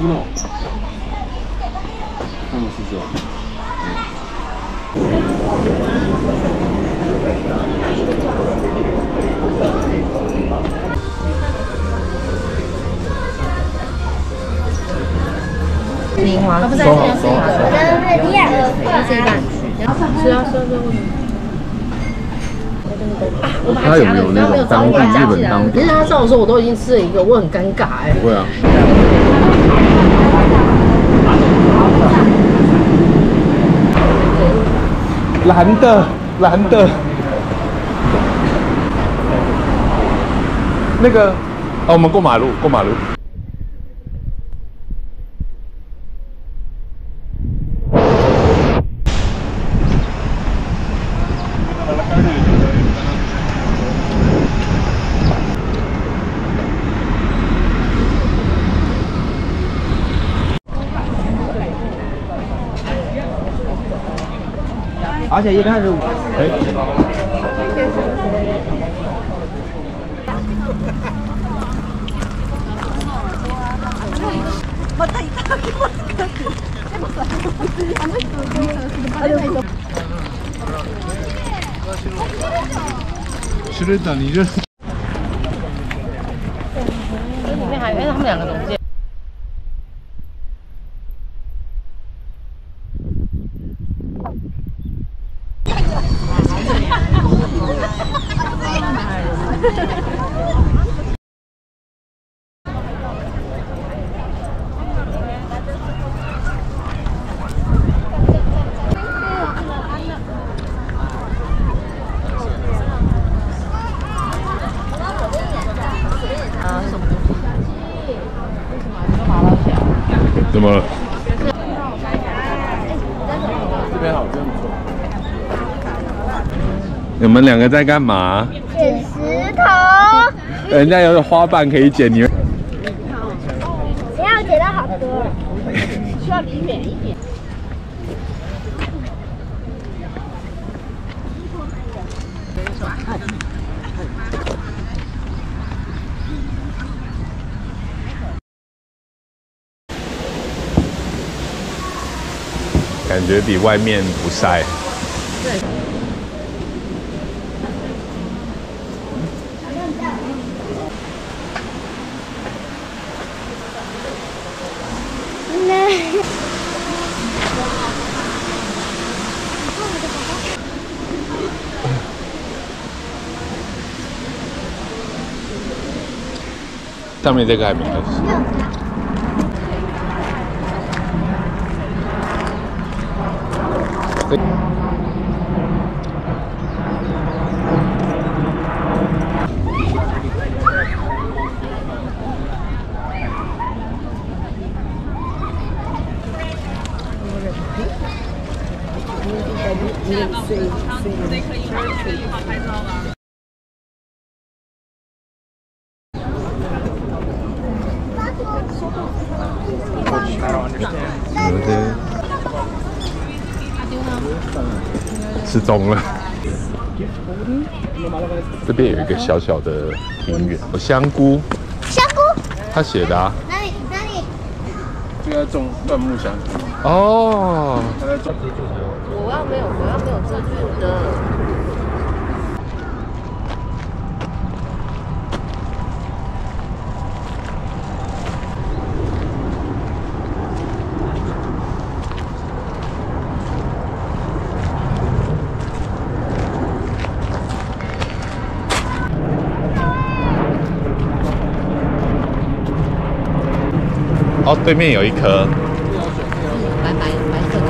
Uno。他们是这种。柠檬不是这个，这一半。是啊，是啊，他有没有那种当地日本当地？其实他照的时候，我都已经吃了一个，我很尴尬哎。不会啊。蓝的，蓝的。那个，哦，我们过马路，过马路。而且一开始吃的等你这。这里面还有，他们两个中间。怎么了？这边好，这边不错。你们两个在干嘛？捡石头。人家有花瓣可以捡，你们。谁要捡到好多？需要离远一点。感觉比外面不晒。对。上面这个还没开始。失踪了。这边有一个小小的庭园，有香菇。香菇？他写的啊。哪里？哪里？这个种椴木香菇。哦。他在种。我要没有遮住的。哦，对面有一棵。白色的。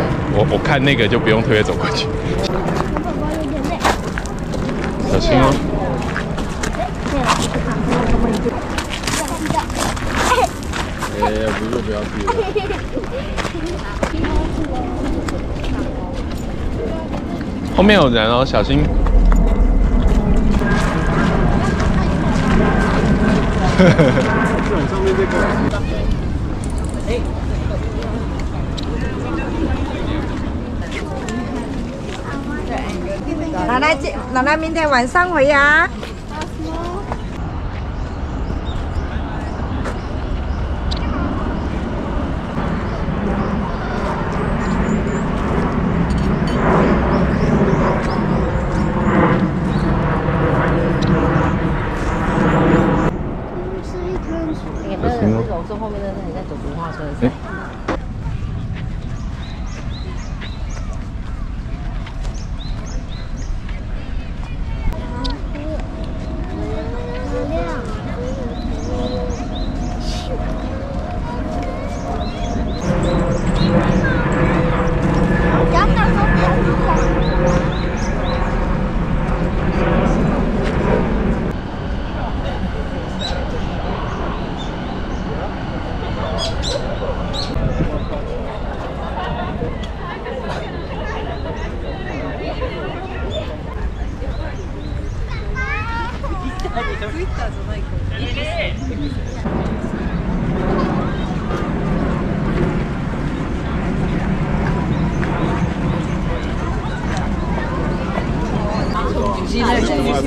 我看那个就不用推着走过去。小心哦。不要去了。后面有人哦，小心。上面这个。奶奶明天晚上回呀。那种是后面的那你在走竹花村。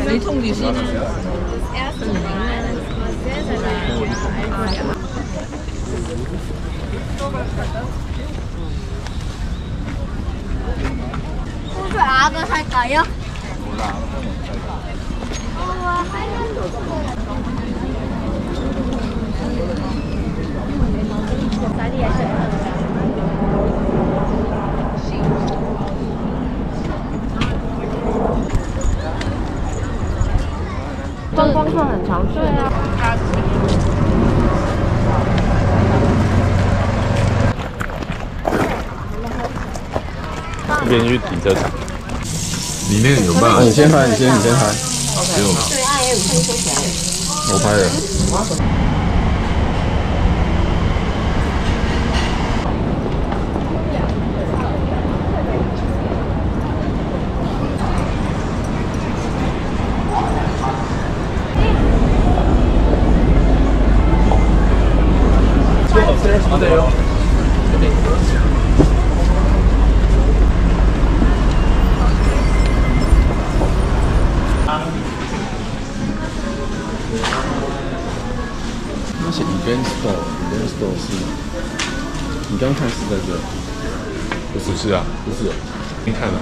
没痛旅行。Aga saltaja.观光客很常去啊。这边去停车场，里面有办法。你先拍，你先拍。不用了。我拍了。好的哟。那是 event store，event store 是吗？你刚看是在这？不是啊，不是。你看了。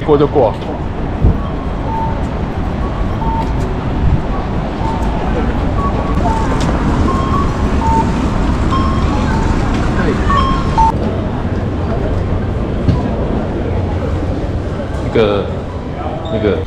过就过。那个。